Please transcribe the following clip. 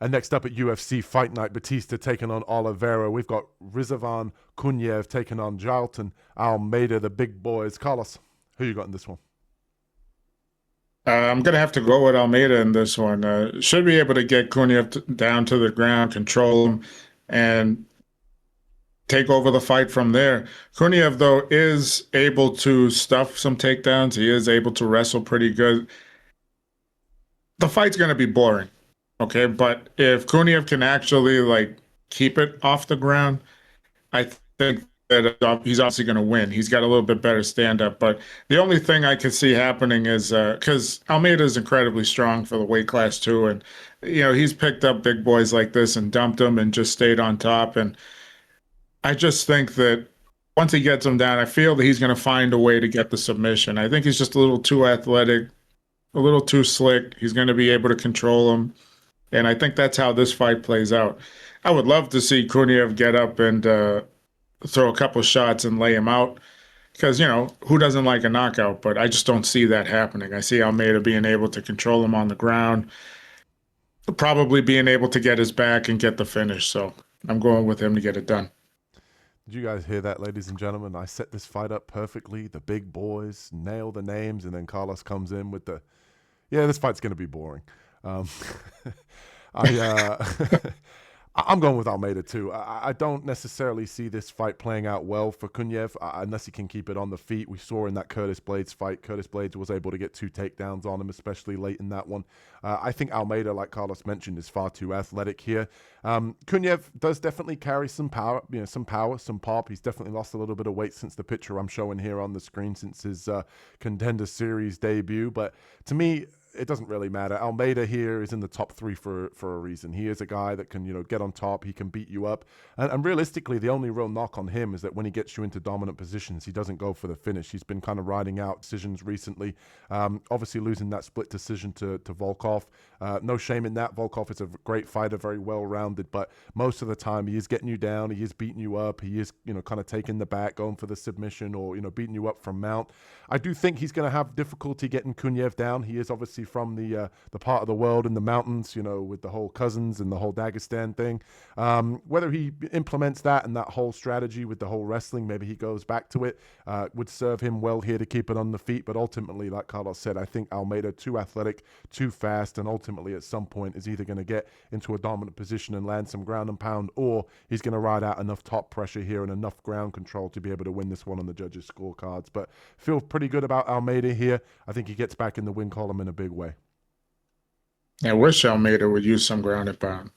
And next up at UFC Fight Night, Bautista taking on Oliveira. We've got Rizvan Kuniev taking on Jailton Almeida, the big boys. Carlos, who you got in this one? I'm going to have to go with Almeida in this one. Should be able to get Kuniev down to the ground, control him, and take over the fight from there. Kuniev, though, is able to stuff some takedowns. He is able to wrestle pretty good. The fight's going to be boring, okay? But if Kuniev can actually like keep it off the ground, I think that he's obviously going to win. He's got a little bit better stand up. But the only thing I could see happening is because Almeida is incredibly strong for the weight class too, and he's picked up big boys like this and dumped them and just stayed on top. And I just think that once he gets him down, I feel that he's going to find a way to get the submission. I think he's just a little too athletic, a little too slick. He's going to be able to control him. And I think that's how this fight plays out. I would love to see Kuniev get up and throw a couple shots and lay him out because, who doesn't like a knockout? But I just don't see that happening. I see Almeida being able to control him on the ground, probably being able to get his back and get the finish. So I'm going with him to get it done. Did you guys hear that, ladies and gentlemen? I set this fight up perfectly. The big boys nail the names, and then Carlos comes in with yeah, this fight's going to be boring. Um, I, I'm going with Almeida too. I don't necessarily see this fight playing out well for Kuniev unless he can keep it on the feet. We saw in that Curtis Blades fight, Curtis Blades was able to get 2 takedowns on him, especially late in that one. I think Almeida, like Carlos mentioned, is far too athletic here. Kuniev does definitely carry some power, some pop. He's definitely lost a little bit of weight since the picture I'm showing here on the screen since his Contender Series debut. But to me, it doesn't really matter. Almeida here is in the top 3 for a reason. He is a guy that can, get on top. He can beat you up. And realistically, the only real knock on him is that when he gets you into dominant positions, he doesn't go for the finish. He's been kind of riding out decisions recently. Obviously losing that split decision to Volkov. No shame in that. Volkov is a great fighter, very well-rounded, but most of the time he is getting you down. He is beating you up. He is, kind of taking the back, going for the submission or, beating you up from mount. I do think he's going to have difficulty getting Kuniev down. He is obviously from the part of the world in the mountains, with the whole cousins and the whole Dagestan thing. Whether he implements that and that whole strategy with the whole wrestling, maybe he goes back to it, would serve him well here to keep it on the feet. But ultimately, like Carlos said, I think Almeida too athletic, too fast, and ultimately at some point is either going to get into a dominant position and land some ground and pound, or he's going to ride out enough top pressure here and enough ground control to be able to win this one on the judges' scorecards. But feel pretty good about Almeida here. I think he gets back in the win column in a big way. I wish Almeida would use some ground and pound.